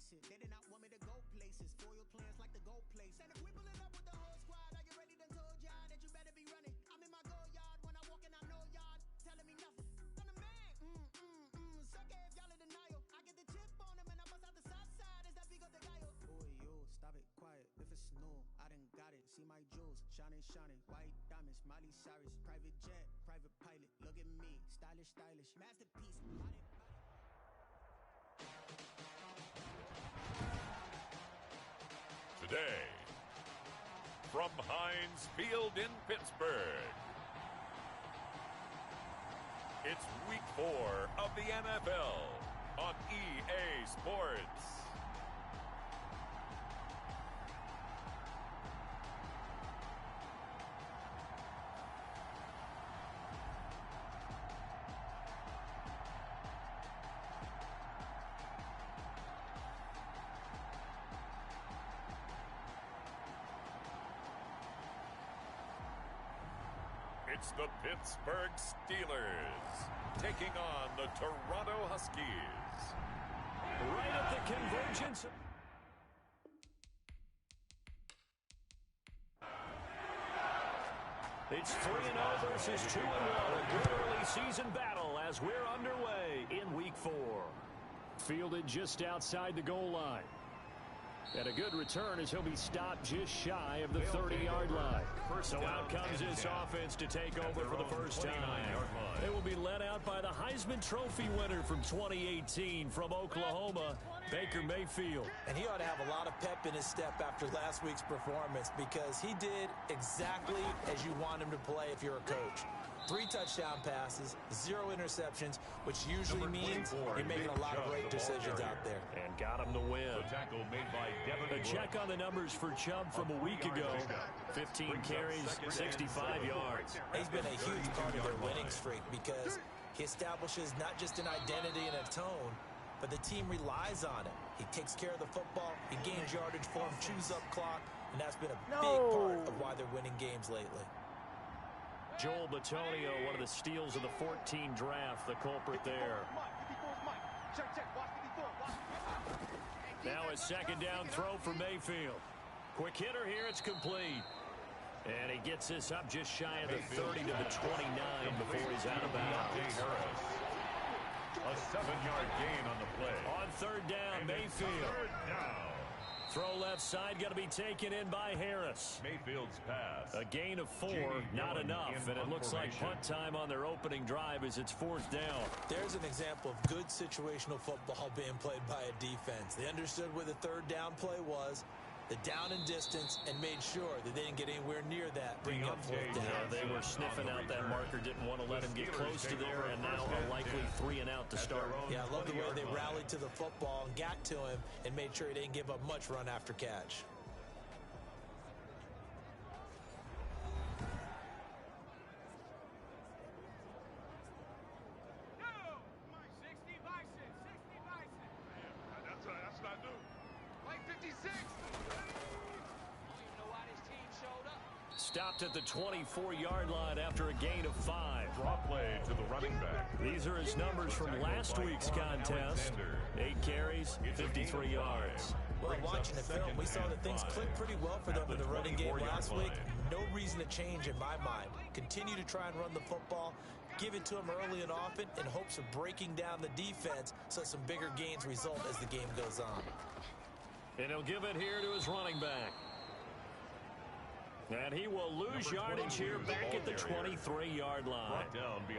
basic. They did not want me to go places. Foil plans like the gold place. And if we pulling up with the whole squad, are you ready to told y'all that you better be running? I'm in my go yard when I walk in, I know y'all telling me nothing. I'm the man. Suck it if y'all in denial. I get the chip on him and I bust out the south side. Is that Pico de Gallo? Boy, yo, stop it, quiet. If it's new, I done got it. See my jewels, shining, shining. White diamonds, Miley Cyrus. Private jet, private pilot. Look at me, stylish, stylish. Masterpiece, body. Today, from Heinz Field in Pittsburgh, it's Week 4 of the NFL on EA Sports. It's the Pittsburgh Steelers taking on the Toronto Huskies. Right at the convergence. It's 3-0 versus 2-1. A good early season battle as we're underway in Week 4. Fielded just outside the goal line. And a good return as he'll be stopped just shy of the 30-yard line. So out comes this offense to take over for the first time. They will be led out by the Heisman Trophy winner from 2018 from Oklahoma, Baker Mayfield. And he ought to have a lot of pep in his step after last week's performance because he did exactly as you want him to play if you're a coach. 3 touchdown passes, 0 interceptions, which usually means you're making a lot of great decisions out there. And got him the win. A check on the numbers for Chubb from a week ago. 15 carries, 65 yards. He's been a huge part of their winning streak because he establishes not just an identity and a tone, but the team relies on him. He takes care of the football, he gains yardage for him, chews up clock, and that's been a big part of why they're winning games lately. Joel Bitonio, one of the steals of the 14 draft, the culprit there. Now a second down throw for Mayfield. Quick hitter here, it's complete. And he gets this up just shy of the 30 to the 29 before he's out of bounds. A 7-yard gain on the play. On third down, Mayfield. Third down. Throw left side, got to be taken in by Harris. Mayfield's pass. A gain of 4, not enough, and it looks like punt time on their opening drive as it's 4th down. There's an example of good situational football being played by a defense. They understood where the third down play was, the down and distance, and made sure that they didn't get anywhere near that, bring up 4th down. Yeah, they were sniffing out that marker, didn't want to let him get close to there, and now a likely 3 and out to start. Yeah, I love the way they rallied to the football and got to him and made sure he didn't give up much run after catch. That's not new. Like 56. I don't even know why this team showed up. Stopped at the 24-yard line after a gain of 5. Draw play to the running back. These are his numbers from last week's contest. 8 carries, 53 yards. Well, watching the film, we saw that things clicked pretty well for them in the running game last week. No reason to change in my mind. Continue to try and run the football, give it to them early and often in hopes of breaking down the defense so some bigger gains result as the game goes on. And he'll give it here to his running back. And he will lose yardage here back at the 23-yard line.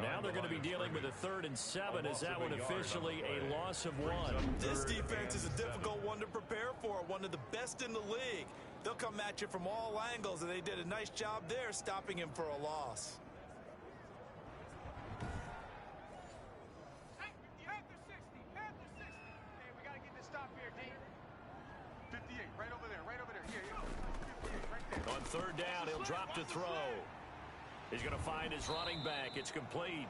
Now they're going to be dealing with a 3rd and 7 as that one officially a loss of 1. This defense is a difficult one to prepare for, one of the best in the league. They'll come at you from all angles, and they did a nice job there stopping him for a loss. Panther 60. Hey, we got to get this stop here, D. 58, right over there. Yeah. 58, right there. On third down, he'll drop to throw. He's going to find his running back. It's complete.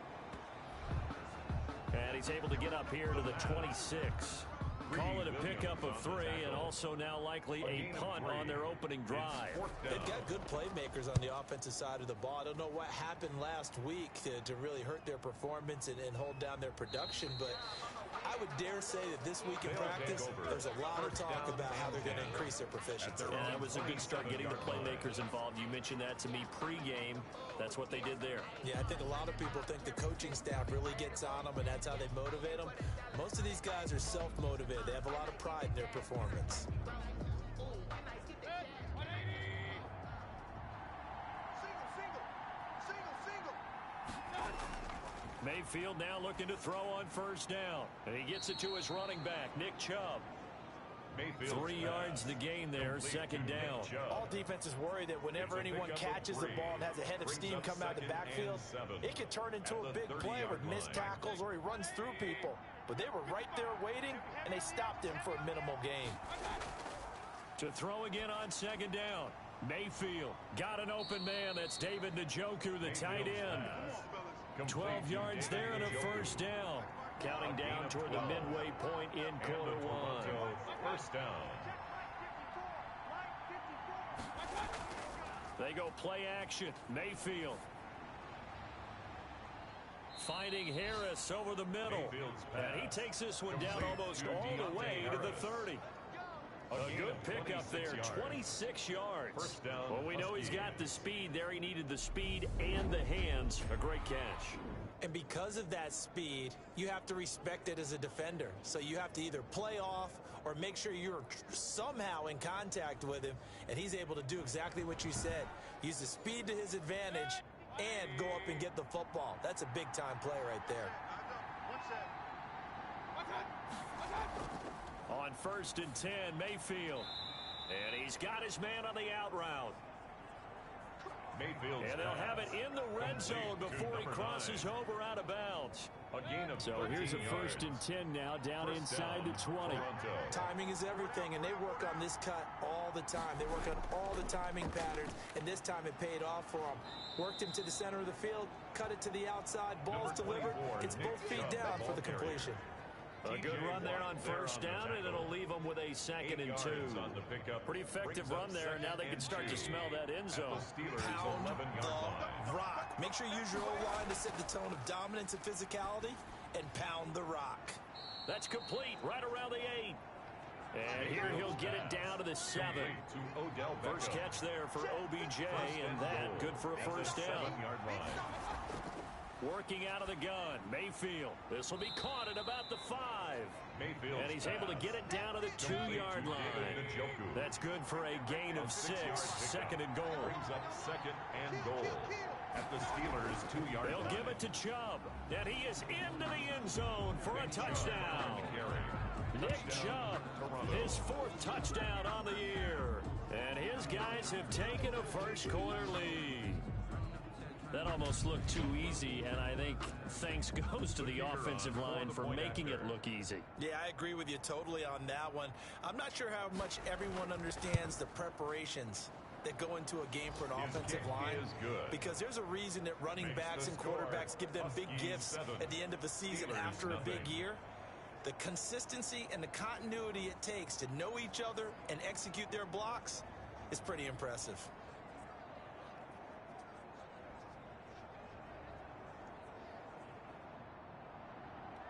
And he's able to get up here to the 26. Call it a pickup of 3 and also now likely a punt on their opening drive. They've got good playmakers on the offensive side of the ball. I don't know what happened last week to really hurt their performance and hold down their production, but I would dare say that this week in practice, there's a lot of talk about how they're going to increase their proficiency. And that was a good start getting the playmakers involved. You mentioned that to me pregame. That's what they did there. Yeah, I think a lot of people think the coaching staff really gets on them, and that's how they motivate them. Most of these guys are self-motivated. They have a lot of pride in their performance. Mayfield now looking to throw on first down. And he gets it to his running back, Nick Chubb. 3 yards the gain there, second down. All defenses worry that whenever anyone catches the ball and has a head of steam come out of the backfield, it can turn into a big play with missed tackles or he runs through people. But they were right there waiting, and they stopped him for a minimal gain. To throw again on second down. Mayfield got an open man. That's David Njoku, the tight end. 12 yards there and a first down. Counting down toward the midway point in quarter one. First down. They go play action. Mayfield. Finding Harris over the middle. And he takes this one down almost all the way to the 30. A good pickup there, 26 yards. Well, we know he's got the speed there. He needed the speed and the hands. A great catch. And because of that speed, you have to respect it as a defender. So you have to either play off or make sure you're somehow in contact with him, and he's able to do exactly what you said. Use the speed to his advantage and go up and get the football. That's a big-time play right there. On first and 10, Mayfield. And he's got his man on the out route. And they'll have it in the red zone before he crosses over out of bounds. So here's a first and 10 now, down inside the 20. Timing is everything, and they work on this cut all the time. They work on all the timing patterns, and this time it paid off for them. Worked him to the center of the field, cut it to the outside, ball's delivered, gets both feet down for the completion. A good run there on first down, and it'll leave them with a second and 2. Pretty effective run there. Now they can start to smell that end zone. Pound the rock. Make sure you use your O-line to set the tone of dominance and physicality, and pound the rock. That's complete right around the 8. And here he'll get it down to the 7. First catch there for OBJ, and that good for a first down. Working out of the gun, Mayfield. This will be caught at about the 5. And he's able to get it down to the 2-yard line. That's good for a gain of 6. Second and goal. Brings up second and goal at the Steelers' 2-yard line. They'll give it to Chubb. And he is into the end zone for a touchdown. Nick Chubb, his 4th touchdown on the year. And his guys have taken a first quarter lead. That almost looked too easy, and I think thanks goes to the offensive line for making it look easy. Yeah, I agree with you totally on that one. I'm not sure how much everyone understands the preparations that go into a game for an offensive line, because there's a reason that running backs and quarterbacks give them big gifts at the end of the season after a big year. The consistency and the continuity it takes to know each other and execute their blocks is pretty impressive.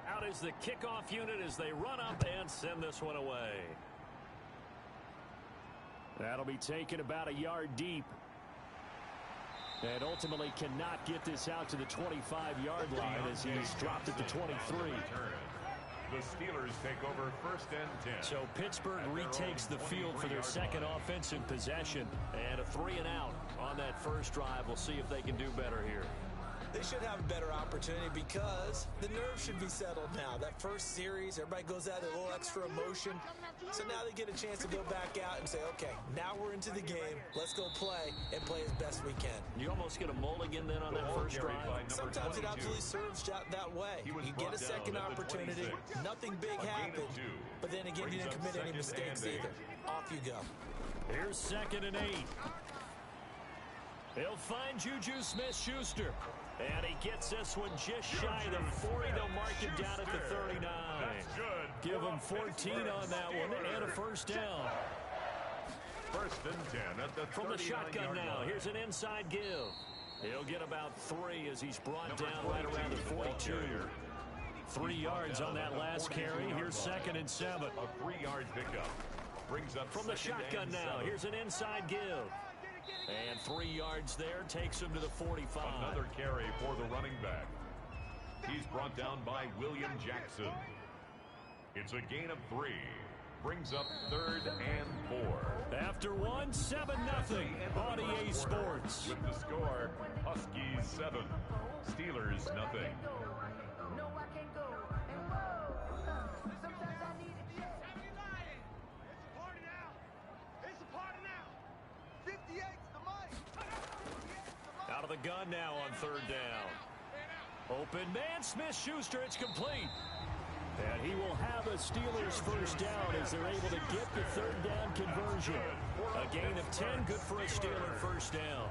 Out is the kickoff unit as they run up and send this one away. That'll be taken about a yard deep. And ultimately cannot get this out to the 25-yard line as he's dropped at the 23. The Steelers take over first and 10. So Pittsburgh retakes the field for their second offensive possession. And a 3-and-out on that first drive. We'll see if they can do better here. They should have a better opportunity because the nerves should be settled now. That first series, everybody goes out a little extra emotion. So now they get a chance to go back out and say, okay, now we're into the game. Let's go play and play as best we can. You almost get a mulligan then on that first drive. Sometimes it absolutely serves that way. You get a second opportunity. Nothing big happened. But then again, you didn't commit any mistakes either. Off you go. Here's second and 8. He'll find Juju Smith-Schuster. And he gets this one just shy of the 40. They'll mark him down at the 39. That's good. Give him 14 on that one and a first down. First and 10 at the From the shotgun now, line. here's an inside give. He'll get about 3 as he's brought down right around the 42. 3 yards on that last carry. Here's 2nd and 7. A 3-yard pickup. Brings up From the shotgun now, here's an inside give. And 3 yards there takes him to the 45. Another carry for the running back. He's brought down by William Jackson. It's a gain of 3. Brings up 3rd and 4. After 1, 7-0 on EA Sports. With the score, Huskies 7, Steelers nothing. Out of the gun now on 3rd down. Open man, Smith-Schuster, it's complete. And he will have a Steelers first down as they're able to get the 3rd down conversion. A gain of 10, good for a Steeler first down.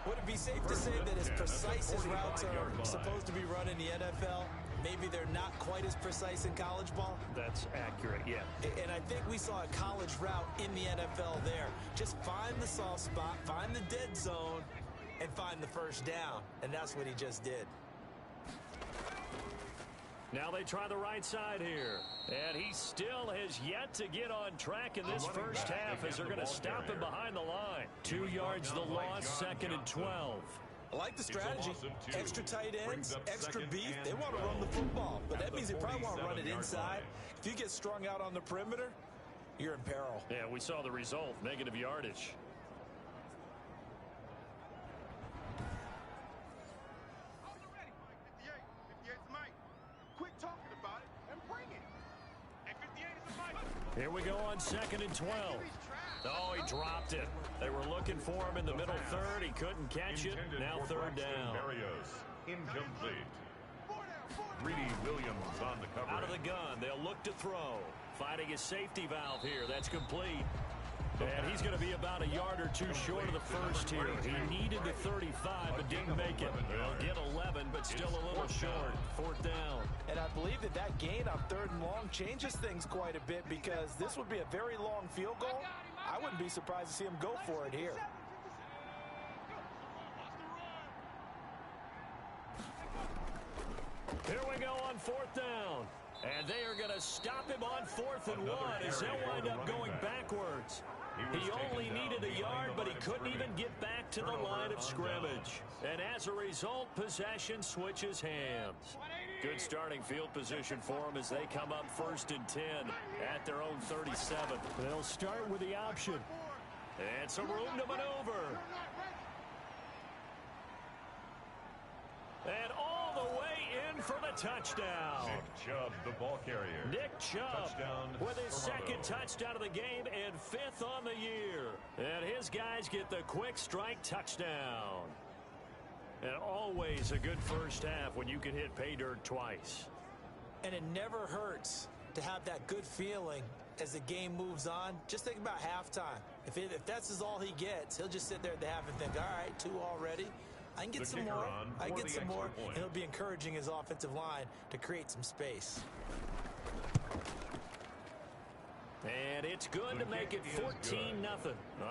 Would it be safe to say that as precise as routes are supposed to be run in the NFL, maybe they're not quite as precise in college ball? That's accurate, yeah. And I think we saw a college route in the NFL there. Just find the soft spot, find the dead zone, and find the first down. And that's what he just did. Now they try the right side here. And he still has yet to get on track in this first half as they're going to stop him behind the line. 2 yards the loss, 2nd and 12. I like the strategy. Extra tight ends, extra beef. They want to run the football, but that means they probably want to run it inside. If you get strung out on the perimeter, you're in peril. Yeah, we saw the result, negative yardage. Here we go on 2nd and 12. Oh, he dropped it. They were looking for him in the middle 3rd. He couldn't catch it. Now 3rd down. Incomplete. Greedy Williams on the cover. Out of the gun. They'll look to throw. Finding his safety valve here. That's complete. And he's going to be about a yard or 2 short of the first here. He needed the 35, but didn't make it. He'll get 11, but still a little short. 4th down. And I believe that gain on 3rd and long changes things quite a bit because this would be a very long field goal. I wouldn't be surprised to see him go for it here. Here we go on 4th down. And they are going to stop him on 4th and 1 as they'll wind up going backwards. He only needed a yard, but he couldn't even get back to the line of scrimmage. And as a result, possession switches hands. Good starting field position for them as they come up 1st and 10 at their own 37. They'll start with the option. And some room to maneuver. And all the way in for the touchdown. Nick Chubb, the ball carrier. Nick Chubb Touchdown, with his Toronto. 2nd touchdown of the game and 5th on the year. And his guys get the quick strike touchdown. And always a good first half when you can hit pay dirt twice. And it never hurts to have that good feeling as the game moves on. Just think about halftime. If that's all he gets, he'll just sit there at the half and think, all right, 2 already. I can get some more. I can get some more. And he'll be encouraging his offensive line to create some space. And it's good to make it 14-0.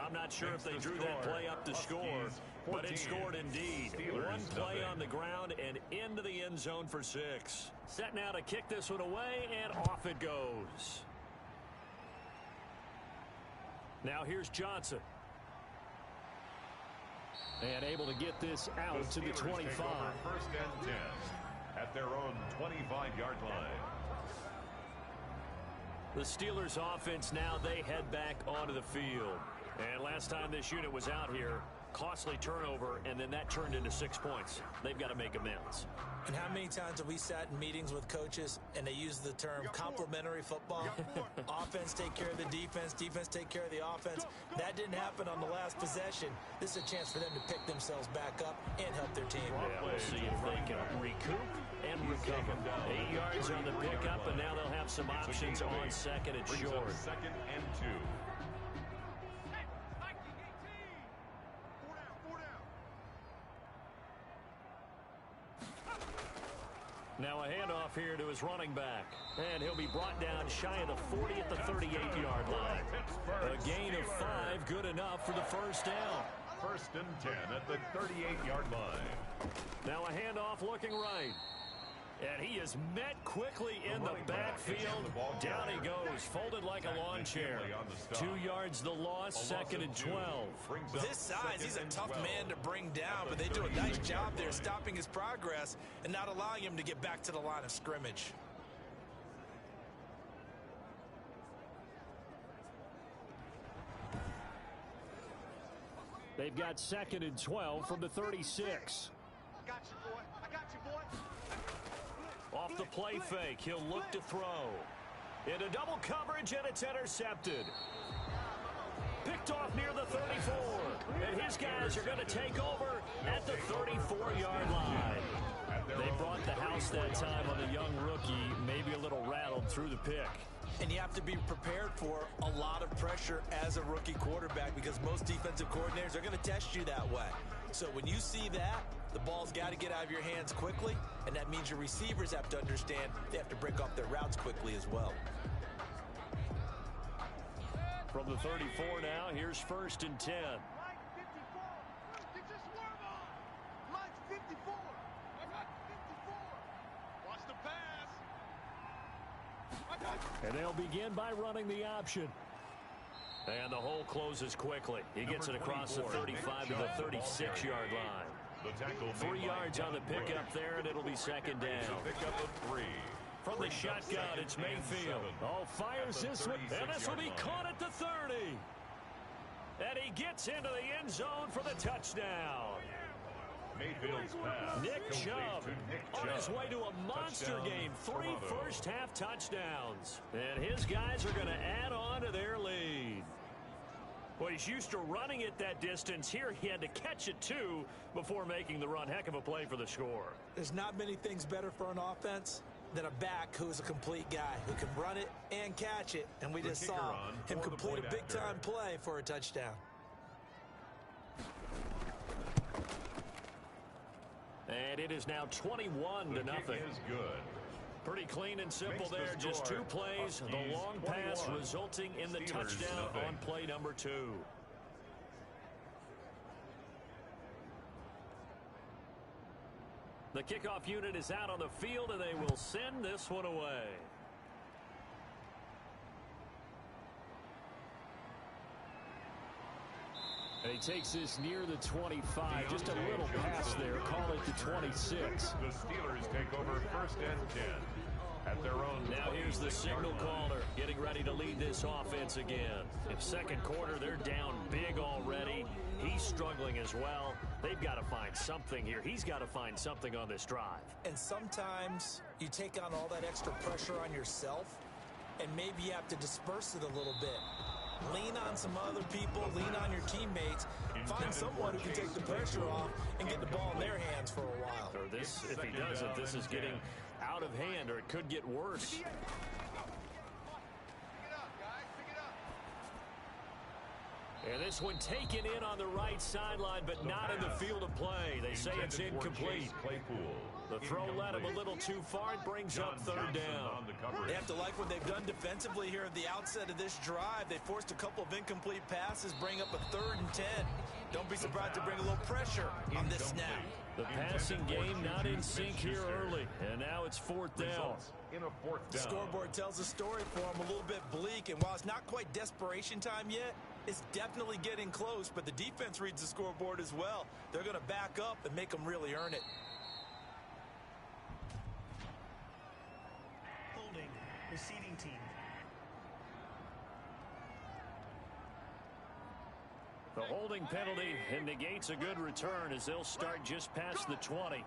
I'm not sure if they drew that play up to score, but it scored indeed. One play on the ground and into the end zone for 6. Set now to kick this one away, and off it goes. Now here's Johnson. And able to get this out to the 25. Take over 1st and 10 at their own 25-yard line. The Steelers offense now, they head back onto the field. And last time this unit was out here, costly turnover, and then that turned into 6 points. They've got to make amends. And how many times have we sat in meetings with coaches and they use the term complementary football? Offense take care of the defense, defense take care of the offense. That didn't happen on the last possession. This is a chance for them to pick themselves back up and help their team. Yeah, we'll see if they can recoup and recover. 8 yards on the pickup, and now they'll have some options on 2nd and short. 2nd and 2. Now a handoff here to his running back. And he'll be brought down shy of the 40 at the 38-yard line. A gain of 5, good enough for the first down. 1st and 10 at the 38-yard line. Now a handoff looking right. And he is met quickly in the backfield. Down he goes, folded like a lawn chair. 2 yards the loss, 2nd and 12. This size, he's a tough man to bring down, but they do a nice job there stopping his progress and not allowing him to get back to the line of scrimmage. They've got 2nd and 12 from the 36. I got you, boy. I got you, boy. Off the play fake, he'll look to throw. Into double coverage, and it's intercepted. Picked off near the 34. And his guys are going to take over at the 34-yard line. They brought the house that time on the young rookie, maybe a little rattled through the pick. And you have to be prepared for a lot of pressure as a rookie quarterback because most defensive coordinators are going to test you that way. So when you see that, the ball's got to get out of your hands quickly, and that means your receivers have to understand they have to break off their routes quickly as well. From the 34 now, here's 1st and 10. Line 54. Get your swerve on. Line 54. I got 54. Watch the pass. I got. And they'll begin by running the option. And the hole closes quickly. He gets it across the 35 to the 36-yard line. 3 yards on the pickup there, and it'll be 2nd down. From the shotgun, it's Mayfield. Oh, fires this one, and this will be caught at the 30. And he gets into the end zone for the touchdown. Mayfield's pass. Nick Chubb on his way to a monster game. 3 first-half touchdowns. And his guys are going to add on to their lead. Well, he's used to running it that distance. Here he had to catch it, too, before making the run. Heck of a play for the score. There's not many things better for an offense than a back who's a complete guy who can run it and catch it. And we just saw him complete a big-time play for a touchdown. And it is now 21 to nothing. Is good. Pretty clean and simple there. Just 2 plays. The long pass resulting in the touchdown on play number 2. The kickoff unit is out on the field, and they will send this one away. And he takes this near the 25. Just a little pass there. Call it the 26. The Steelers take over 1st and 10 at their own. Now here's the signal caller getting ready to lead this offense again. In 2nd quarter, they're down big already. He's struggling as well. They've got to find something here. He's got to find something on this drive. And sometimes you take on all that extra pressure on yourself, and maybe you have to disperse it a little bit. Lean on some other people, lean on your teammates, find someone who can take the pressure off and get the ball in their hands for a while. Or this, if he doesn't, this is getting out of hand, or it could get worse. Pick it up, guys. Pick it up. And this one taken in on the right sideline, but not in the field of play. They say it's incomplete. The throw led him a little too far. It brings up 3rd down. They have to like what they've done defensively here at the outset of this drive. They forced a couple of incomplete passes, bring up a 3rd and 10. Don't be surprised to bring a little pressure on this snap. The passing game not in sync here early, and now it's 4th down. The scoreboard tells a story for them, a little bit bleak, and while it's not quite desperation time yet, it's definitely getting close, but the defense reads the scoreboard as well. They're going to back up and make them really earn it. Holding, receiving team. The holding penalty negates a good return as they'll start just past the 20.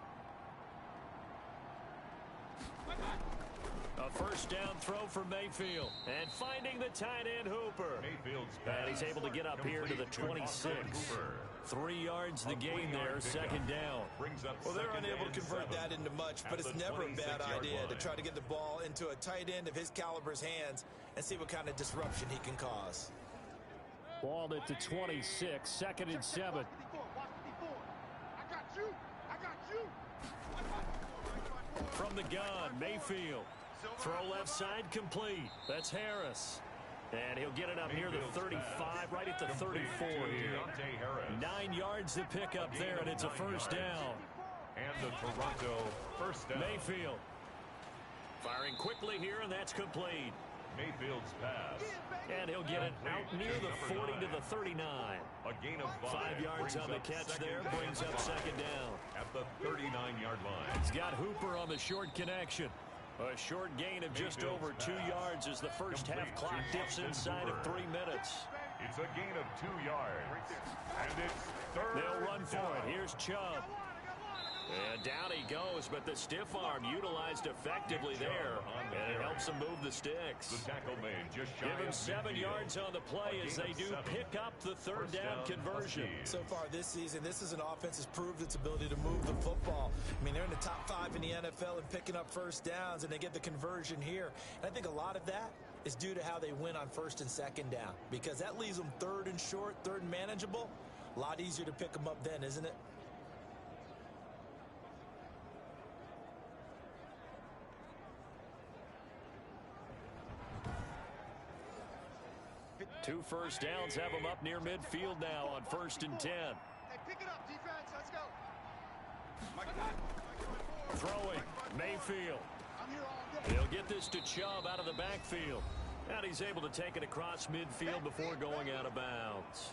A 1st down throw for Mayfield. And finding the tight end Hooper. And he's able to get up here to the 26. 3 yards the gain there, 2nd down. Well, they're unable to convert that into much, but it's never a bad idea to try to get the ball into a tight end of his caliber's hands and see what kind of disruption he can cause. Balled at the 26, 2nd and 7. Watch 54. I got you. I got you. from the gun. Mayfield. Throw left side complete. That's Harris. And he'll get it up near the 35, right at the 34 here. 9 yards to pick up there, and it's a first down. And the Toronto first down. Mayfield firing quickly here, and that's complete. Mayfield's pass. And he'll get it out near the 40 to the 39. A gain of 5 yards on the catch there, brings up second down. At the 39-yard line. He's got Hooper on the short connection. A short gain of just over 2 yards as the first half clock dips inside of 3 minutes. It's a gain of 2 yards. And it's third. They'll run for it. Here's Chubb. And down he goes, but the stiff arm utilized effectively there. And it helps him move the sticks. The tackle made just shy. Give him 7 yards on the play as they do pick up the third down conversion. So far this season, this is an offense that's proved its ability to move the football. I mean, they're in the top 5 in the NFL and picking up first downs, and they get the conversion here. And I think a lot of that is due to how they win on first and second down, because that leaves them third and short, third and manageable. A lot easier to pick them up then, isn't it? Two first downs have them up near midfield now on 1st and 10. Hey, pick it up, defense. Let's go. Throwing, Mayfield. I'm here all day. He'll get this to Chubb out of the backfield. And he's able to take it across midfield before going out of bounds.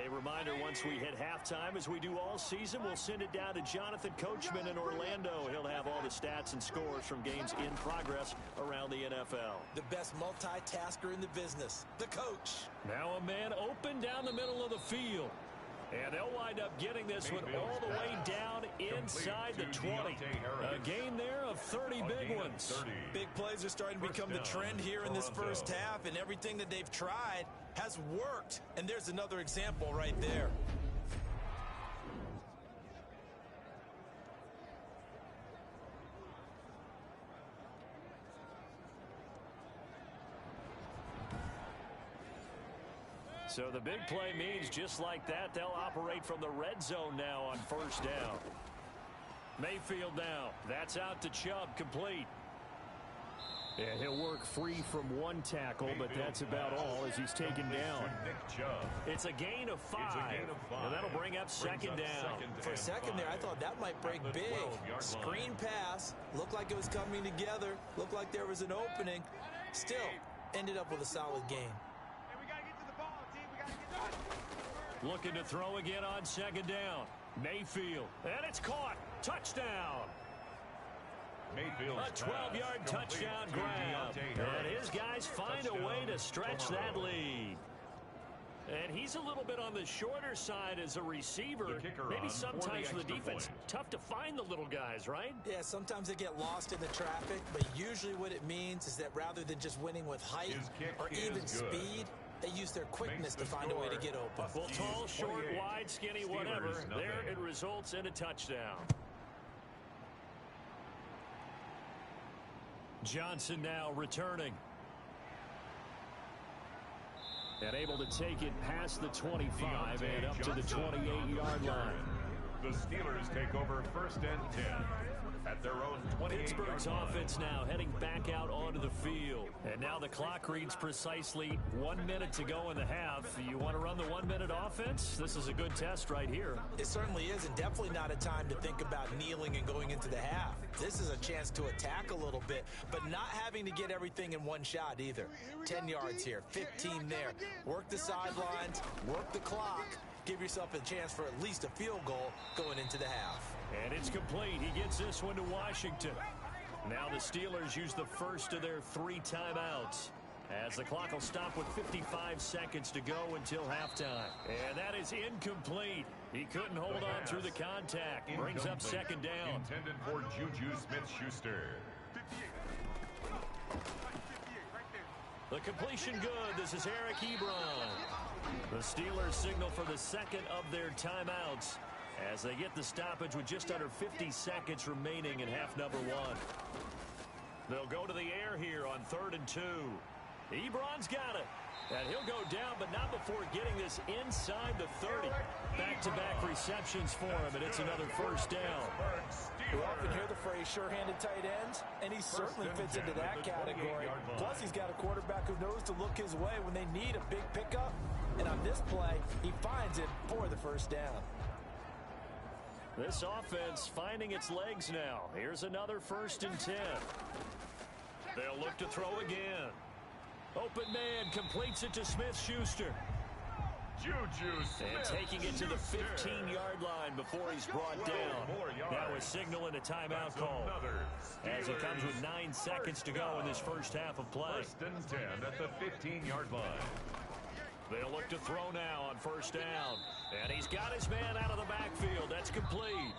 A reminder, once we hit halftime, as we do all season, we'll send it down to Jonathan Coachman in Orlando. He'll have all the stats and scores from games in progress around the NFL. The best multitasker in the business, the coach. Now a man open down the middle of the field. And they'll wind up getting this one all the way down inside the 20. A gain there of 30 big ones. Big plays are starting to become the trend here in this first half, and everything that they've tried has worked. And there's another example right there. So the big play means just like that, they'll operate from the red zone now on first down. Mayfield now. That's out to Chubb, complete. And he'll work free from one tackle, but that's about all as he's taken down. It's a gain of 5, and that'll bring up second down. For a second there, I thought that might break big. Screen pass, looked like it was coming together, looked like there was an opening. Still, ended up with a solid gain. Looking to throw again on second down. Mayfield, and it's caught. Touchdown. A 12-yard touchdown grab. And his guys find a way to stretch that lead. And he's a little bit on the shorter side as a receiver. Maybe sometimes for the defense, tough to find the little guys, right? Yeah, sometimes they get lost in the traffic, but usually what it means is that rather than just winning with height or even speed, they use their quickness to find a way to get open. Well, tall, short, wide, skinny, whatever. There it results in a touchdown. Johnson now returning. And able to take it past the 25 and up to the 28-yard line. The Steelers take over 1st and 10 at their own 28-yard line. Pittsburgh's offense now heading back out onto the field. And now the clock reads precisely 1 minute to go in the half. You want to run the 1 minute offense? This is a good test right here. It certainly is, and definitely not a time to think about kneeling and going into the half. This is a chance to attack a little bit, but not having to get everything in one shot either. 10 yards here, 15 there. Work the sidelines, work the clock. Give yourself a chance for at least a field goal going into the half. And it's complete. He gets this one to Washington. Now the Steelers use the first of their 3 timeouts, as the clock will stop with 55 seconds to go until halftime. And that is incomplete. He couldn't hold on through the contact. Brings up second down. Intended for Juju Smith-Schuster. The completion good. This is Eric Ebron. The Steelers signal for the second of their timeouts as they get the stoppage with just under 50 seconds remaining in half number 1. They'll go to the air here on 3rd and 2. Ebron's got it. And he'll go down, but not before getting this inside the 30. Back-to-back receptions for him, and it's another first down. We often hear the phrase sure-handed tight ends, and he certainly fits into that category. Plus, he's got a quarterback who knows to look his way when they need a big pickup. And on this play, he finds it for the first down. This offense finding its legs now. Here's another 1st and 10. They'll look to throw again. Open man completes it to Smith-Schuster. And taking it to the 15-yard line before he's brought down. Now a signal and a timeout call. As it comes with 9 seconds to go in this first half of play. 1st and 10 at the 15-yard line. They'll look to throw now on 1st down. And he's got his man out of the backfield. That's complete.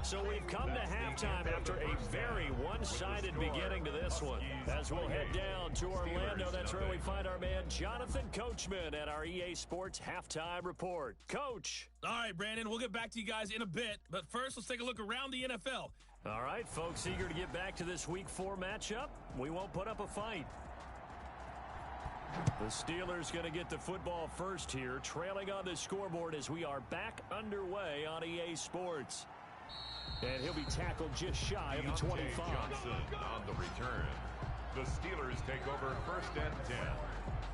So we've come to halftime after a very one-sided beginning to this one. As we'll head down to Orlando, that's where we find our man Jonathan Coachman at our EA Sports Halftime Report. Coach. All right, Brandon, we'll get back to you guys in a bit. But first, let's take a look around the NFL. All right, folks, eager to get back to this Week 4 matchup. We won't put up a fight. The Steelers going to get the football first here, trailing on the scoreboard as we are back underway on EA Sports. And he'll be tackled just shy of the 25. Johnson on the return. The Steelers take over 1st and 10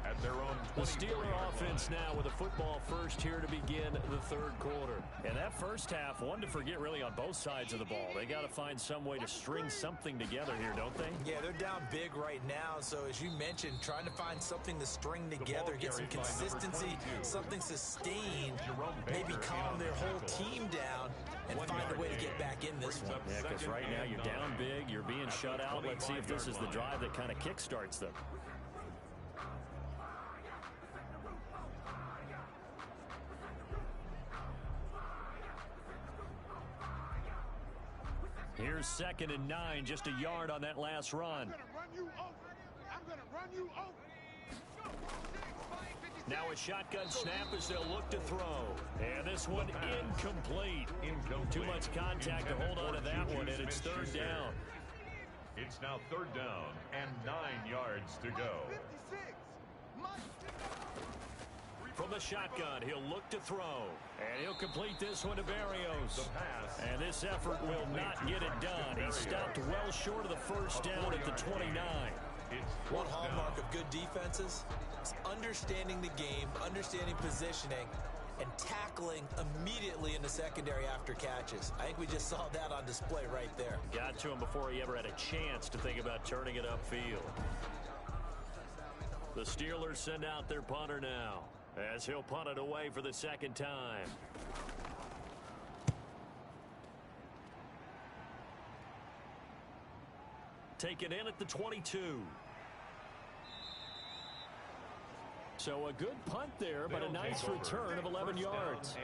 at their own 24. The Steeler offense now with a football first here to begin the 3rd quarter. And that first half, one to forget really on both sides of the ball. They got to find some way to string something together here, don't they? Yeah, they're down big right now. So as you mentioned, trying to find something to string together, get some consistency, something sustained, maybe calm their whole team down and find a way to get back in this one. Yeah, because right now you're down big, you're being shut out. Let's see if this is the drive that kind of kickstarts them. Here's 2nd and 9, just a yard on that last run. I'm going to run you over. I'm going to run you over. Now a shotgun snap as they'll look to throw. And this one incomplete. Too much contact to hold on to that one, and it's 3rd down. It's now 3rd down and 9 yards to go. From the shotgun, he'll look to throw. And he'll complete this one to Barrios. And this effort will not get it done. He stopped well short of the 1st down at the 29. One hallmark of good defenses is understanding the game, understanding positioning, and tackling immediately in the secondary after catches. I think we just saw that on display right there. Got to him before he ever had a chance to think about turning it upfield. The Steelers send out their punter now, as he'll punt it away for the 2nd time. Taken in at the 22. So a good punt there, but a nice return of 11 yards.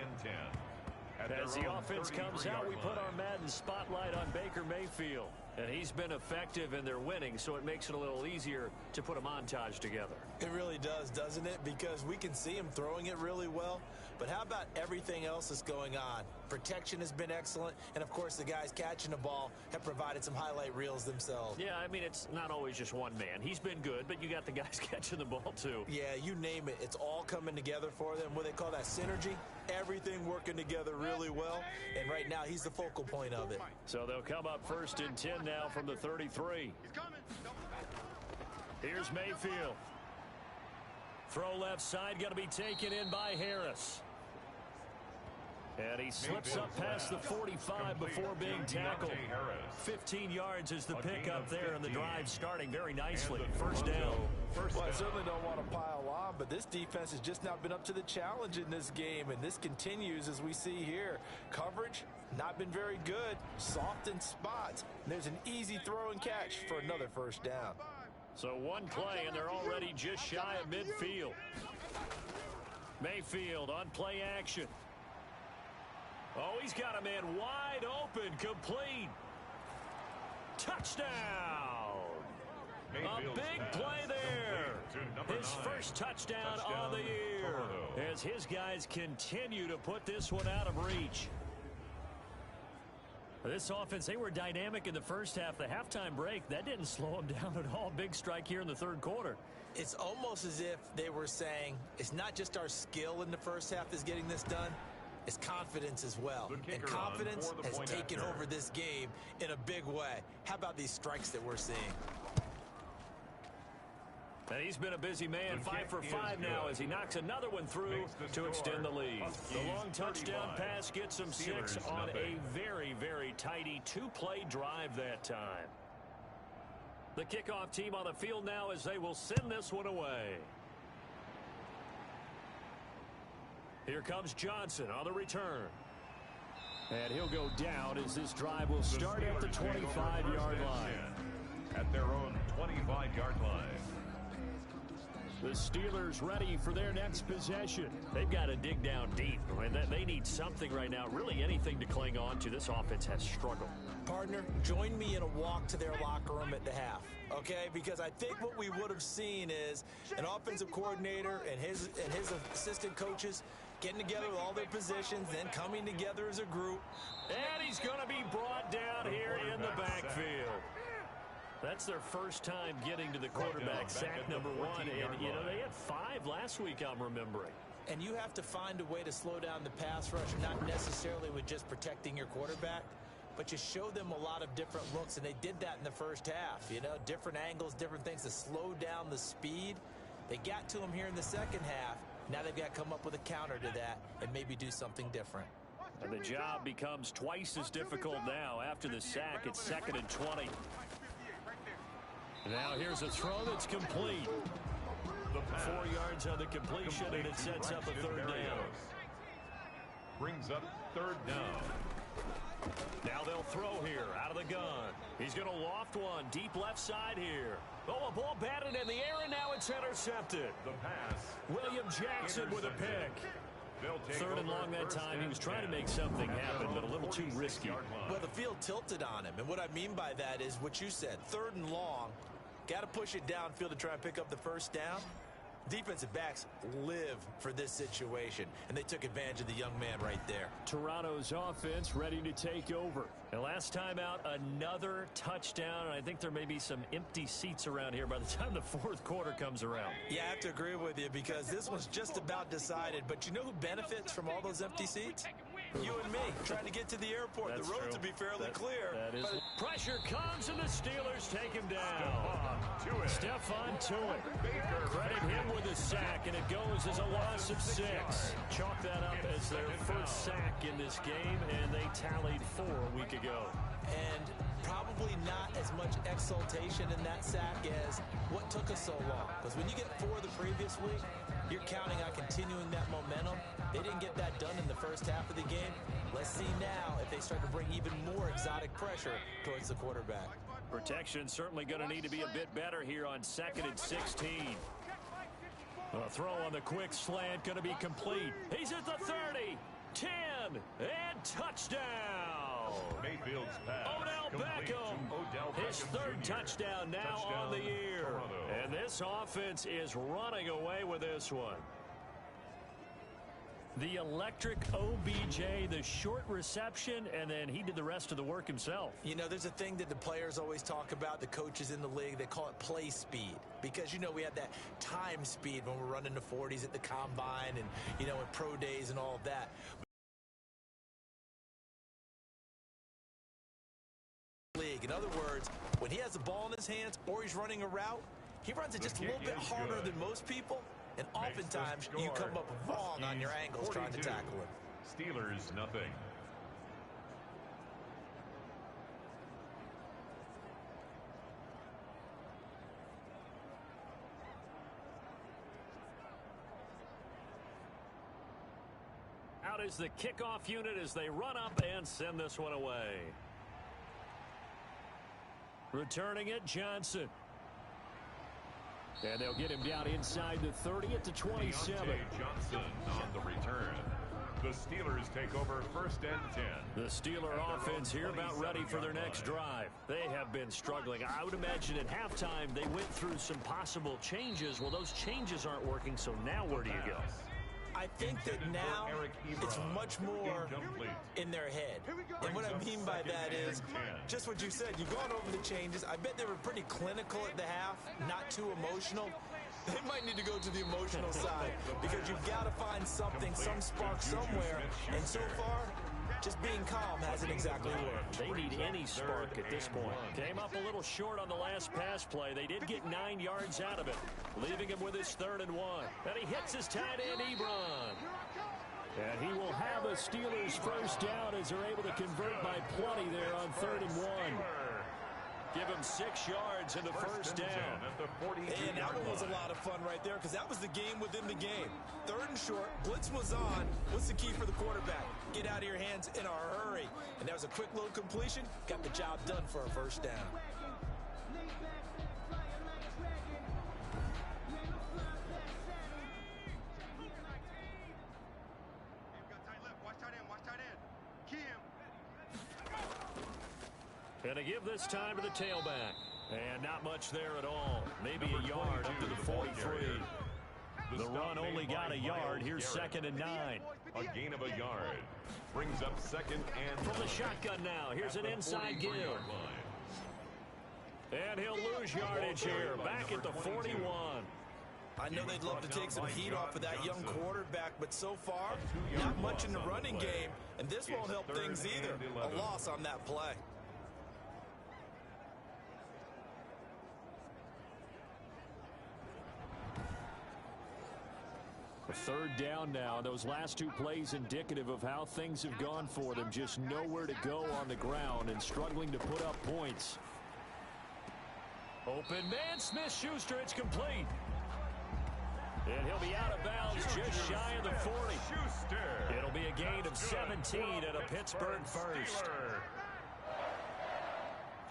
As the offense comes out, we put our Madden spotlight on Baker Mayfield. And he's been effective in their winning, so it makes it a little easier to put a montage together. It really does, doesn't it? Because we can see him throwing it really well. But how about everything else that's going on? Protection has been excellent. And, of course, the guys catching the ball have provided some highlight reels themselves. Yeah, I mean, it's not always just one man. He's been good, but you got the guys catching the ball, too. Yeah, you name it. It's all coming together for them. What they call that synergy. Everything working together really well. And right now, he's the focal point of it. So they'll come up 1st and 10 now from the 33. Here's Mayfield. Throw left side, going to be taken in by Harris. And he slips up past the 45 before being tackled. 15 yards is the pickup there, and the drive starting very nicely. 1st down. Well, I certainly don't want to pile on, but this defense has just not been up to the challenge in this game, and this continues as we see here. Coverage, not been very good. Soft in spots. And there's an easy throw and catch for another 1st down. So one play, and they're already just shy of midfield. Mayfield on play action. Oh, he's got a man wide open, complete. Touchdown. A big play there. His first touchdown on the year. As his guys continue to put this one out of reach. This offense, they were dynamic in the first half. The halftime break, that didn't slow them down at all. Big strike here in the third quarter. It's almost as if they were saying, it's not just our skill in the first half that's getting this done, it's confidence as well. And confidence has taken over this game in a big way. How about these strikes that we're seeing? And he's been a busy man, 5 for 5 now as he knocks another one through to extend the lead. The long touchdown pass gets him 6 on a very, very tidy 2-play drive that time. The kickoff team on the field now as they will send this one away. Here comes Johnson on the return. And he'll go down as this drive will start at the 25-yard line. At their own 25-yard line. The Steelers ready for their next possession. They've got to dig down deep. I mean, they need something right now, really anything to cling on to. This offense has struggled. Partner, join me in a walk to their locker room at the half, okay? Because I think what we would have seen is an offensive coordinator and his assistant coaches getting together with all their positions, then coming together as a group. And he's going to be brought down here in the backfield. That's their first time getting to the quarterback, sack number 1. And, you know, they had 5 last week, I'm remembering. And you have to find a way to slow down the pass rush, not necessarily with just protecting your quarterback, but you show them a lot of different looks, and they did that in the first half. You know, different angles, different things to slow down the speed. They got to him here in the second half. Now they've got to come up with a counter to that and maybe do something different. And the job becomes twice as difficult now. After the sack, it's 2nd and 20. Now here's a throw that's complete. 4 yards on the completion, and it sets up a 3rd down. Brings up 3rd down. Now they'll throw here out of the gun. He's going to loft one deep left side here. Oh, a ball batted in the air, and now it's intercepted. The pass. William Jackson with a pick. 3rd and long that time. He was trying to make something happen, but a little too risky. Well, the field tilted on him, and what I mean by that is what you said. 3rd and long. Got to push it downfield to try and pick up the 1st down. Defensive backs live for this situation, and they took advantage of the young man right there. Toronto's offense ready to take over. And last time out, another touchdown, and I think there may be some empty seats around here by the time the 4th quarter comes around. Yeah, I have to agree with you because this one's just about decided. But you know who benefits from all those empty seats? You and me, trying to get to the airport. That's the roads true. will be fairly clear. That is. Pressure comes, and the Steelers take him down. Stephon Tuitt. Credit him with a sack, and it goes as a loss of 6. Chalk that up as their first sack in this game, and they tallied 4 a week ago. And probably not as much exultation in that sack as what took us so long. Because when you get 4 the previous week, you're counting on continuing that momentum. They didn't get that done in the first half of the game. Let's see now if they start to bring even more exotic pressure towards the quarterback. Protection certainly going to need to be a bit better here on 2nd and 16. A throw on the quick slant going to be complete. He's at the 30, 10, and touchdown. Mayfield's pass. Odell Beckham. His 3rd touchdown now on the year. Toronto. And this offense is running away with this one. The electric OBJ, the short reception, and then he did the rest of the work himself. You know, there's a thing that the players always talk about, the coaches in the league, they call it play speed. Because, you know, we have that time speed when we're running the 40s at the combine and, you know, in pro days and all of that. In other words, when he has the ball in his hands or he's running a route, he runs it just a little bit harder than most people. And oftentimes, you come up wrong on your angles trying to tackle him. Steelers, nothing. Out is the kickoff unit as they run up and send this one away. Returning it, Johnson. And they'll get him down inside the 30 at the 27. Johnson on the return. The Steelers take over 1st and 10. The Steeler offense here about ready for their next drive. They have been struggling. I would imagine at halftime they went through some possible changes. Well, those changes aren't working, so now where do you go? I think that now it's much more in their head. And what I mean by that is just what you said. You've gone over the changes. I bet they were pretty clinical at the half, not too emotional. They might need to go to the emotional side because you've got to find something, some spark somewhere. And so far, just being calm hasn't exactly worked. They need any spark at this point. Came up a little short on the last pass play. They did get 9 yards out of it, leaving him with his 3rd and 1. And he hits his tight end, Ebron. And he will have a Steelers first down as they're able to convert by plenty there on 3rd and 1. Give him 6 yards in the first down. And that one was a lot of fun right there because that was the game within the game. 3rd and short, blitz was on. What's the key for the quarterback? Get out of your hands in a hurry. And that was a quick little completion. Got the job done for a first down. And they give this time to the tailback. And not much there at all. Maybe a yard up to the 43. The run only got a yard. Here's 2nd and 9. A gain of a yard. Brings up 2nd and from the shotgun now. Here's an inside give. And he'll lose yardage here. Back at the 41. I know they'd love to take some heat off of that young quarterback, but so far, not much in the running game. And this won't help things either. A loss on that play. A 3rd down now. Those last 2 plays indicative of how things have gone for them. Just nowhere to go on the ground and struggling to put up points. Open man, Smith-Schuster. It's complete. And he'll be out of bounds just shy of the 40. It'll be a gain of 17 and a Pittsburgh first.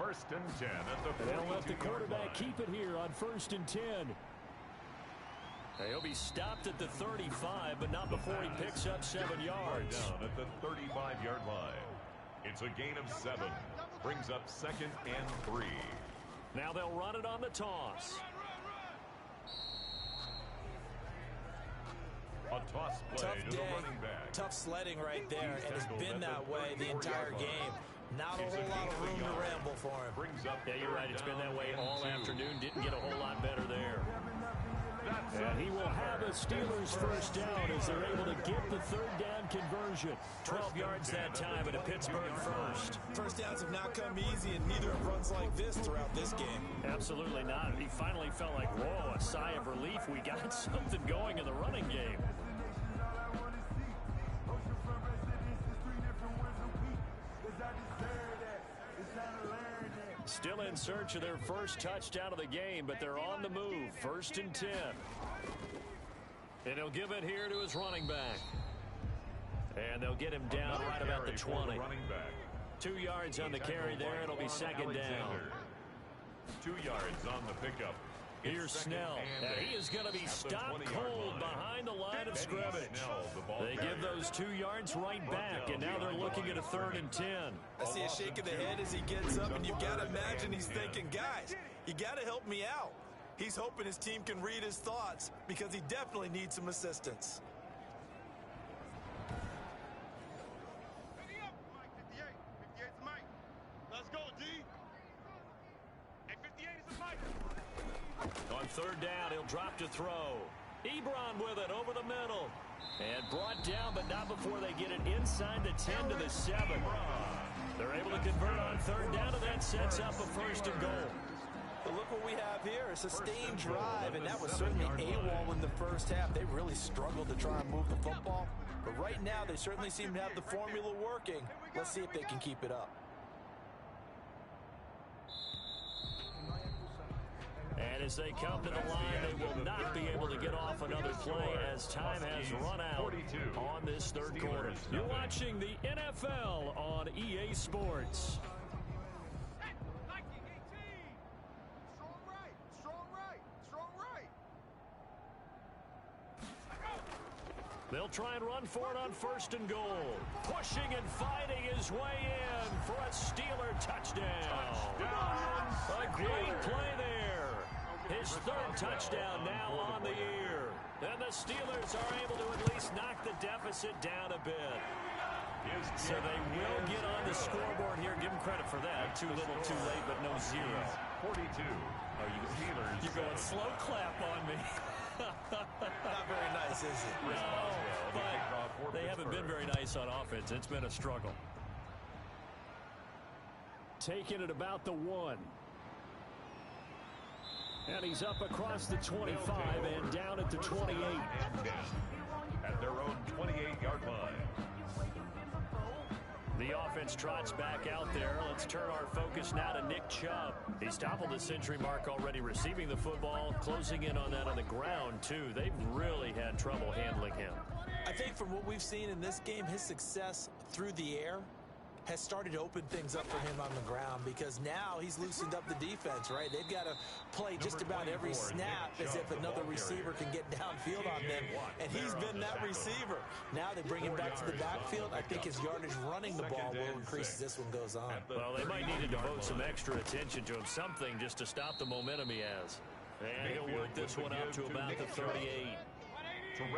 1st and 10 at the 42. They'll let the quarterback keep it here on 1st and 10. He'll be stopped at the 35, but not before he picks up 7 yards. Down at the 35-yard line. It's a gain of 7. Brings up 2nd and 3. Now they'll run it on the toss. A toss play Tough to day, the running back. tough sledding right there, and it's been that way the entire game. Not a whole lot of room to ramble for him. Yeah, you're right. It's been that way all afternoon. Didn't get a whole lot better there. And he will have a Steelers first down as they're able to get the 3rd down conversion. 12 yards that time at a Pittsburgh first. First downs have not come easy, and neither have runs like this throughout this game. Absolutely not. He finally felt like, whoa, a sigh of relief. We got something going in the running game. Still in search of their first touchdown of the game, but they're on the move. 1st and 10. And he'll give it here to his running back. And they'll get him down right about the 20. 2 yards on the carry there. It'll be 2nd down. 2 yards on the pickup. Here's Snell. And he is going to be stopped cold behind the line of scrimmage. They give those 2 yards right back, and now they're looking at a 3rd and 10. I see a shake of the head as he gets up, and you've got to imagine he's thinking, guys, you got to help me out. He's hoping his team can read his thoughts because he definitely needs some assistance. Let's go, D. Hey, 58 is a Mike. On 3rd down, he'll drop to throw. Ebron with it over the middle. And brought down, but not before they get it inside the 10 to the 7. They're able to convert on 3rd down, and that sets up a 1st and goal. But look what we have here, a sustained drive, and that was certainly AWOL in the first half. They really struggled to try and move the football. But right now, they certainly seem to have the formula working. Let's see if they can keep it up. And as they come to the line, they will not be able to get off another play as time has run out on this 3rd quarter. You're watching the NFL on EA Sports. They'll try and run for it on 1st and goal. Pushing and fighting his way in for a Steeler touchdown. A great play there. His his third touchdown now on the year. And the Steelers are able to at least knock the deficit down a bit. So they will get on the scoreboard here. Give them credit for that. Too little, too late, but no zero. 42. Oh, you're going slow clap on me. Not very nice, is it? No, but they haven't been very nice on offense. It's been a struggle. Taking it about the 1. And he's up across the 25 and down at the 28. At their own 28-yard line. The offense trots back out there. Let's turn our focus now to Nick Chubb. He's toppled the century mark already receiving the football, closing in on that on the ground, too. They've really had trouble handling him. I think from what we've seen in this game, his success through the air has started to open things up for him on the ground, because now he's loosened up the defense, right? They've got to play just about every snap as if another receiver can get downfield on them, and he's been that receiver. Now they bring him back to the backfield. I think his yardage running the ball will increase as this one goes on. Well, they might need to devote some extra attention to him, something just to stop the momentum he has. And he'll work this one up to about the 38.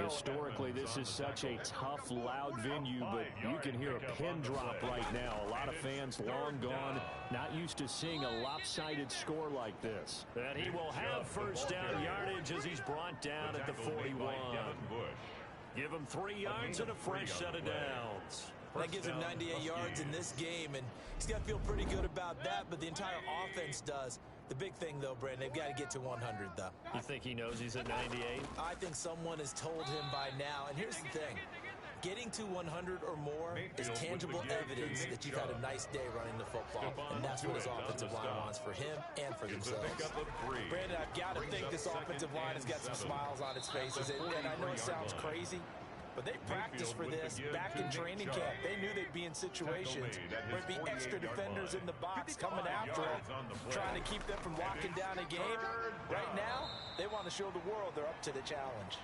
Historically, this is such a tough, loud venue, but you can hear a pin drop right now. A lot of fans long gone, not used to seeing a lopsided score like this. And he will have first down yardage as he's brought down at the 41. Give him 3 yards and a fresh set of downs. That gives him 98 yards in this game, and he's got to feel pretty good about that, but the entire offense does. The big thing, though, Brandon, they've got to get to 100, though. You think he knows he's at 98? I think someone has told him by now. And here's the thing. Getting to 100 or more is tangible evidence that you've had a nice day running the football. And that's what his offensive line wants for him and for themselves. Brandon, I've got to think this offensive line has got some smiles on its faces. And I know it sounds crazy, but they practiced for this back in training camp. They knew they'd be in situations where it'd be extra defenders in the box coming after them, trying to keep them from locking down a game. Right now, they want to show the world they're up to the challenge.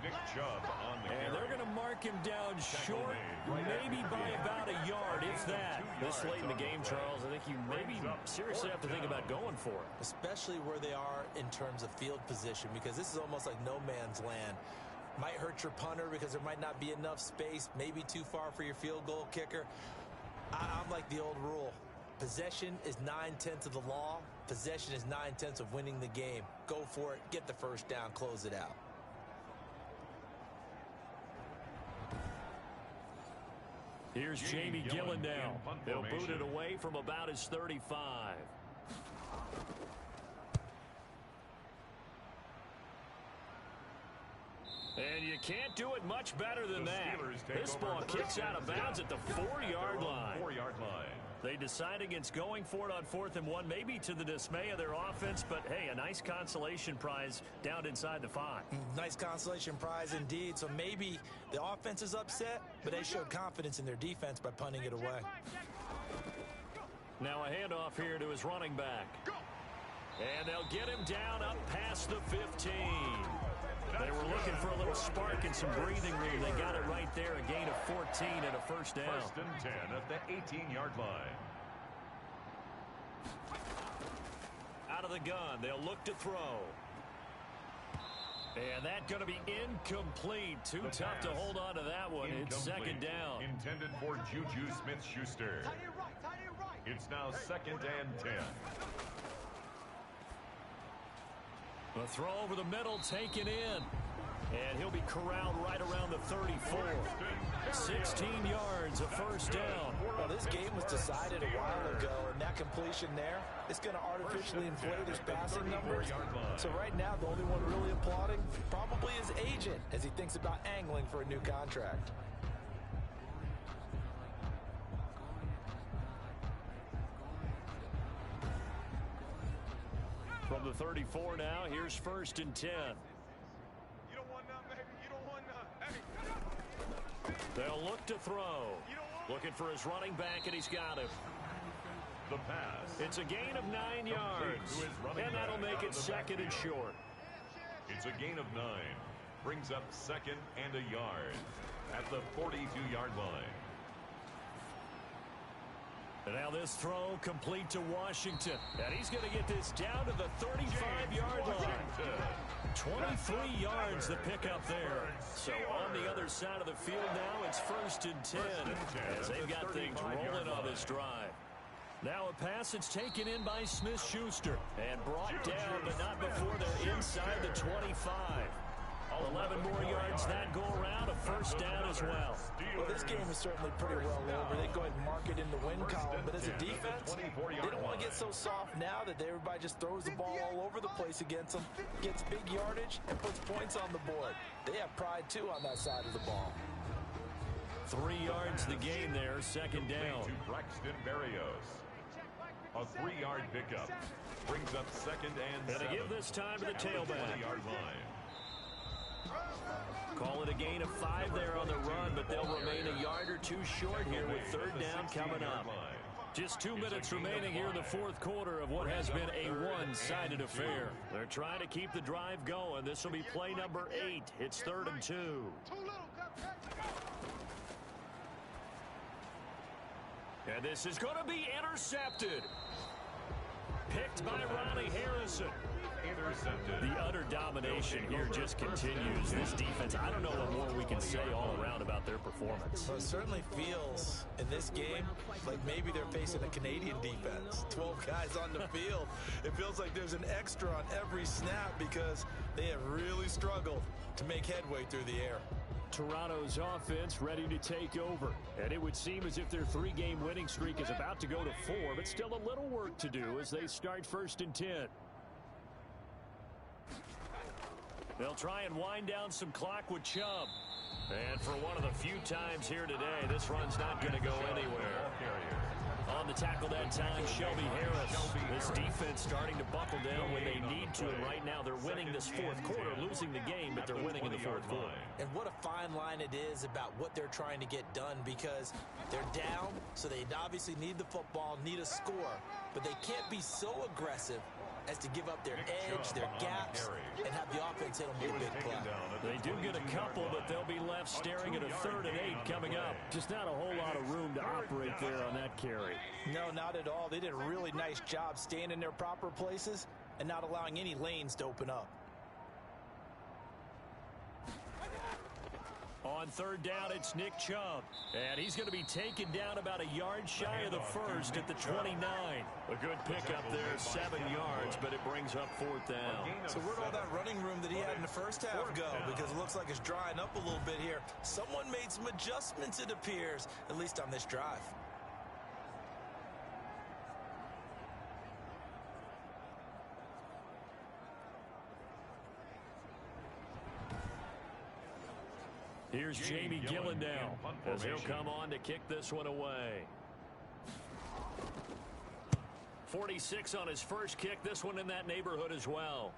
Nick Chubb on the and they're going to mark him down short, maybe by about a yard, if that. This late in the game, Charles, I think you maybe seriously have to think about going for it. Especially where they are in terms of field position, because this is almost like no man's land. Might hurt your punter because there might not be enough space, maybe too far for your field goal kicker. I'm like the old rule. Possession is 9/10 of the law. Possession is 9/10 of winning the game. Go for it, get the first down, close it out. Here's Jamie Gillen now. They'll boot it away from about his 35. And you can't do it much better than that. This ball kicks out of bounds at the 4-yard line. They decide against going for it on 4th and 1, maybe to the dismay of their offense, but hey, a nice consolation prize down inside the 5. Nice consolation prize indeed. So maybe the offense is upset, but they showed confidence in their defense by punting it away. Now a handoff here to his running back. And they'll get him down up past the 15. They were looking for a little spark and some breathing room. They got it right there, a gain of 14 and a first down. 1st and 10 at the 18-yard line. Out of the gun, they'll look to throw. And that's going to be incomplete. Too tough to hold on to that one. It's 2nd down. Intended for Juju Smith-Schuster. It's now 2nd and 10. The throw over the middle taken in. And he'll be corralled right around the 34. 16 yards, a first down. Well, this game was decided a while ago, and that completion there is going to artificially inflate his passing numbers. So right now, the only one really applauding probably his agent as he thinks about angling for a new contract. From the 34 now, here's 1st and 10. You don't want none, baby. You don't want none. Hey. They'll look to throw. Looking for his running back, and he's got him. The pass. It's a gain of 9 yards, and that'll make it 2nd and short. It's a gain of 9. Brings up 2nd and a yard at the 42-yard line. And now this throw complete to Washington. And he's going to get this down to the 35-yard line. 23 yards the pickup there. So on the other side of the field now, it's 1st and 10 as they've got things rolling on this drive. Now a pass that's taken in by Smith-Schuster and brought down, but not before they're inside the 25. 11 more yards that go around, a 1st down as well. Well, this game is certainly pretty well over. They go ahead and mark it in the win column. But as a defense, they don't want to get so soft now that everybody just throws the ball all over the place against them, gets big yardage, and puts points on the board. They have pride, too, on that side of the ball. 3 yards the game there, 2nd down. To Braxton Berrios. A 3-yard pickup brings up 2nd and 7. Gonna give this time to the tailback. 20-yard line. Call it a gain of 5 there on the run, but they'll remain a yard or 2 short here with 3rd down coming up. Just 2 minutes remaining here in the 4th quarter of what has been a one-sided affair. They're trying to keep the drive going. This will be play number 8. It's 3rd and 2. And this is going to be intercepted. Picked by Ronnie Harrison. Intercepted. The utter domination here just continues. This defense, I don't know what more we can say all around about their performance. Well, it certainly feels in this game like maybe they're facing a Canadian defense. 12 guys on the field. It feels like there's an extra on every snap because they have really struggled to make headway through the air. Toronto's offense ready to take over. And it would seem as if their 3-game winning streak is about to go to 4, but still a little work to do as they start 1st and 10. They'll try and wind down some clock with Chubb. And for one of the few times here today, this run's not going to go anywhere. On the tackle that time, Shelby Harris. This defense starting to buckle down when they need to. And right now, they're winning this 4th quarter, losing the game, but they're winning in the 4th quarter. And what a fine line it is about what they're trying to get done because they're down, so they obviously need the football, need a score. But they can't be so aggressive as to give up their edge, their gaps, and have the offense hit them with a big play. They do get a couple, but they'll be left staring at a 3rd and 8 coming up. Just not a whole lot of room to operate there on that carry. No, not at all. They did a really nice job staying in their proper places and not allowing any lanes to open up. On 3rd down, it's Nick Chubb. And he's going to be taken down about a yard shy of the 1st at the 29. A good pickup there, 7 yards, but it brings up 4th down. So where'd all that running room that he had in the 1st half go? Because it looks like it's drying up a little bit here. Someone made some adjustments, it appears, at least on this drive. Here's Jamie Gillen now as he'll come on to kick this one away. 46 on his first kick. This one in that neighborhood as well.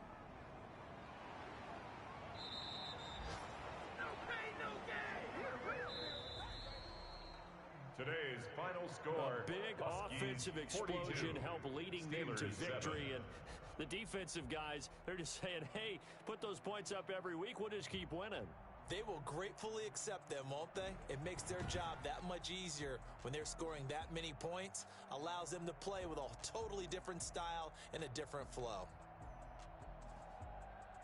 Today's final score. A big offensive explosion help leading them to victory. And the defensive guys, they're just saying, hey, put those points up every week. We'll just keep winning. They will gratefully accept them, won't they? It makes their job that much easier when they're scoring that many points, allows them to play with a totally different style and a different flow.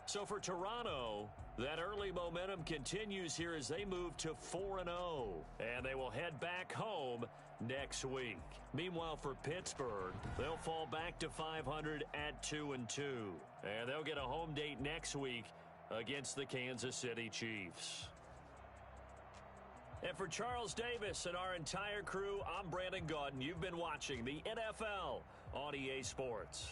So for Toronto, that early momentum continues here as they move to 4-0, and they will head back home next week. Meanwhile, for Pittsburgh, they'll fall back to 500 at 2-2, and they'll get a home date next week against the Kansas City Chiefs. And for Charles Davis and our entire crew, I'm Brandon Gaudin. You've been watching the NFL on EA Sports.